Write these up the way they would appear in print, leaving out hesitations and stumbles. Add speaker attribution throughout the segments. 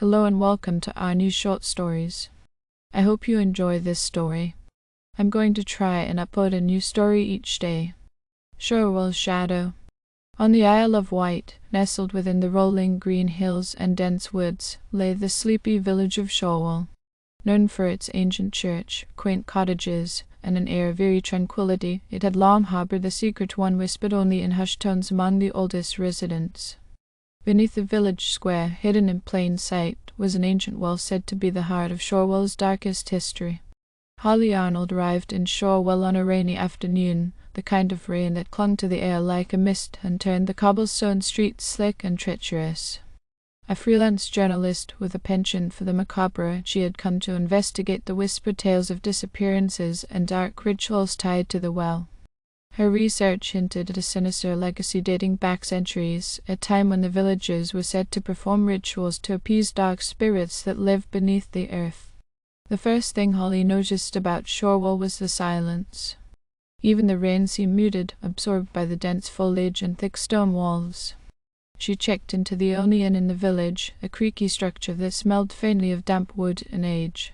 Speaker 1: Hello and welcome to our new short stories. I hope you enjoy this story. I'm going to try and upload a new story each day. Shorwell's Shadow. On the Isle of Wight, nestled within the rolling green hills and dense woods, lay the sleepy village of Shorwell. Known for its ancient church, quaint cottages, and an air of eerie tranquility, it had long harboured the secret one whispered only in hushed tones among the oldest residents. Beneath the village square, hidden in plain sight, was an ancient well said to be the heart of Shorwell's darkest history. Holly Arnold arrived in Shorwell on a rainy afternoon, the kind of rain that clung to the air like a mist and turned the cobblestone streets slick and treacherous. A freelance journalist with a penchant for the macabre, she had come to investigate the whispered tales of disappearances and dark rituals tied to the well. Her research hinted at a sinister legacy dating back centuries, a time when the villagers were said to perform rituals to appease dark spirits that lived beneath the earth. The first thing Holly noticed about Shorwell was the silence. Even the rain seemed muted, absorbed by the dense foliage and thick stone walls. She checked into the only inn in the village, a creaky structure that smelled faintly of damp wood and age.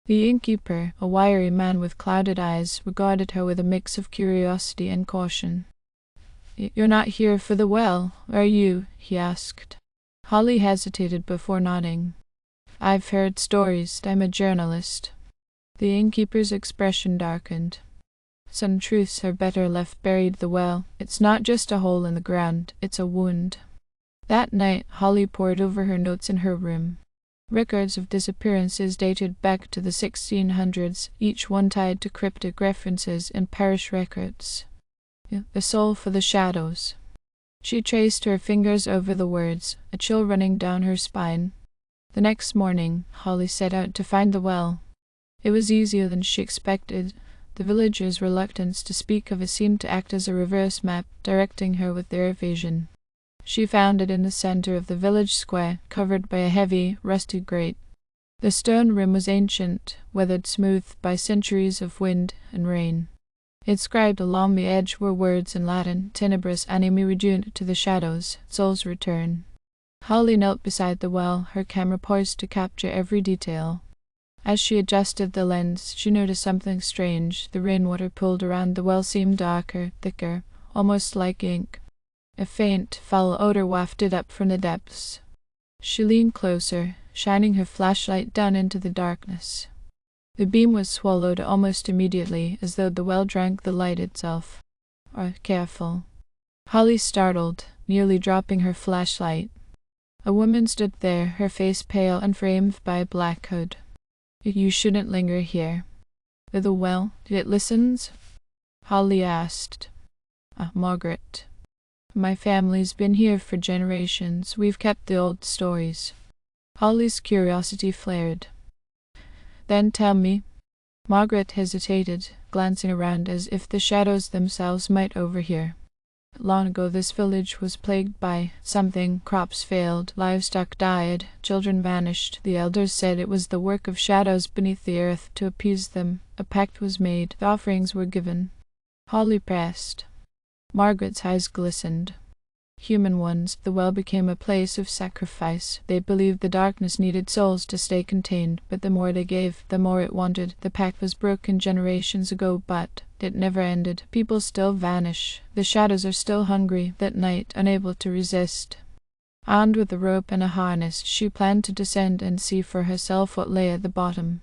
Speaker 1: The innkeeper, a wiry man with clouded eyes, regarded her with a mix of curiosity and caution. "You're not here for the well, are you?" he asked. Holly hesitated before nodding. "I've heard stories. I'm a journalist." The innkeeper's expression darkened. "Some truths are better left buried the well. It's not just a hole in the ground, it's a wound." That night, Holly pored over her notes in her room. Records of disappearances dated back to the 1600s, each one tied to cryptic references in parish records. The soul for the shadows. She traced her fingers over the words, a chill running down her spine. The next morning, Holly set out to find the well. It was easier than she expected. The villagers' reluctance to speak of it seemed to act as a reverse map, directing her with their vision. She found it in the center of the village square, covered by a heavy, rusty grate. The stone rim was ancient, weathered smooth by centuries of wind and rain. Inscribed along the edge were words in Latin, tenebris animi redunt, to the shadows, soul's return. Holly knelt beside the well, her camera poised to capture every detail. As she adjusted the lens, she noticed something strange. The rainwater pooled around the well seemed darker, thicker, almost like ink. A faint, foul odor wafted up from the depths. She leaned closer, shining her flashlight down into the darkness. The beam was swallowed almost immediately, as though the well drank the light itself. Careful. Holly startled, nearly dropping her flashlight. A woman stood there, her face pale and framed by a black hood. "You shouldn't linger here." "The well? It listens?" Holly asked. "Margaret. My family's been here for generations. We've kept the old stories." Holly's curiosity flared. "Then tell me." Margaret hesitated, glancing around as if the shadows themselves might overhear. "Long ago this village was plagued by something. Crops failed, livestock died, children vanished. The elders said it was the work of shadows beneath the earth to appease them. A pact was made, the offerings were given." Holly pressed. Margaret's eyes glistened. "Human ones, the well became a place of sacrifice. They believed the darkness needed souls to stay contained, but the more they gave, the more it wanted. The pact was broken generations ago, but it never ended. People still vanish. The shadows are still hungry. That night, unable to resist, armed with a rope and a harness, she planned to descend and see for herself what lay at the bottom.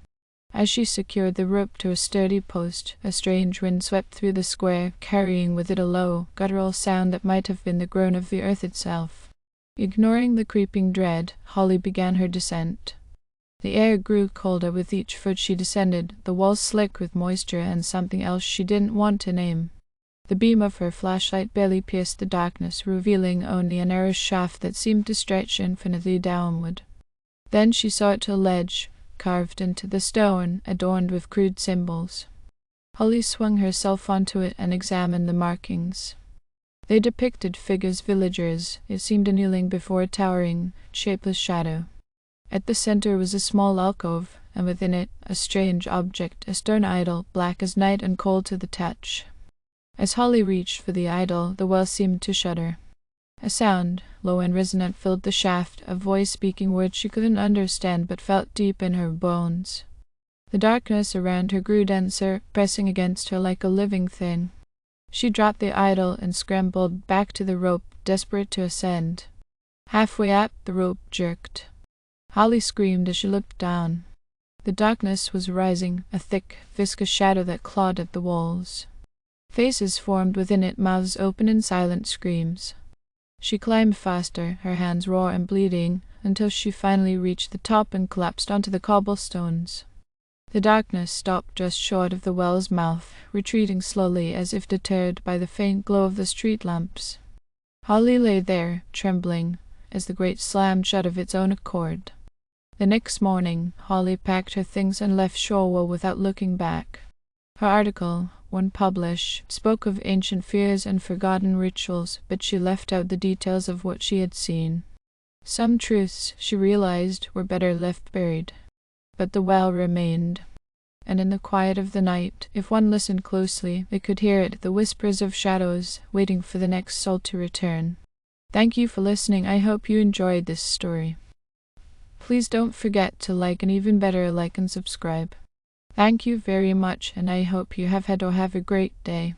Speaker 1: As she secured the rope to a sturdy post, a strange wind swept through the square, carrying with it a low, guttural sound that might have been the groan of the earth itself. Ignoring the creeping dread, Holly began her descent. The air grew colder with each foot she descended, the walls slick with moisture and something else she didn't want to name. The beam of her flashlight barely pierced the darkness, revealing only a narrow shaft that seemed to stretch infinitely downward. Then she saw it to a ledge, carved into the stone, adorned with crude symbols. Holly swung herself onto it and examined the markings. They depicted figures, villagers. It seemed a kneeling before a towering, shapeless shadow. At the center was a small alcove, and within it a strange object, a stone idol, black as night and cold to the touch. As Holly reached for the idol, the well seemed to shudder. A sound, low and resonant, filled the shaft, a voice speaking words she couldn't understand but felt deep in her bones. The darkness around her grew denser, pressing against her like a living thing. She dropped the idol and scrambled back to the rope, desperate to ascend. Halfway up, the rope jerked. Holly screamed as she looked down. The darkness was rising, a thick, viscous shadow that clawed at the walls. Faces formed within it, mouths open in silent screams. She climbed faster, her hands raw and bleeding, until she finally reached the top and collapsed onto the cobblestones. The darkness stopped just short of the well's mouth, retreating slowly as if deterred by the faint glow of the street lamps. Holly lay there, trembling, as the grate slammed shut of its own accord. The next morning, Holly packed her things and left Shorwell without looking back. Her article, when published, spoke of ancient fears and forgotten rituals, but she left out the details of what she had seen. Some truths, she realized, were better left buried. But the well remained, and in the quiet of the night, if one listened closely, they could hear it, the whispers of shadows, waiting for the next soul to return. Thank you for listening. I hope you enjoyed this story. Please don't forget to like, and even better, like and subscribe. Thank you very much, and I hope you have had a great day.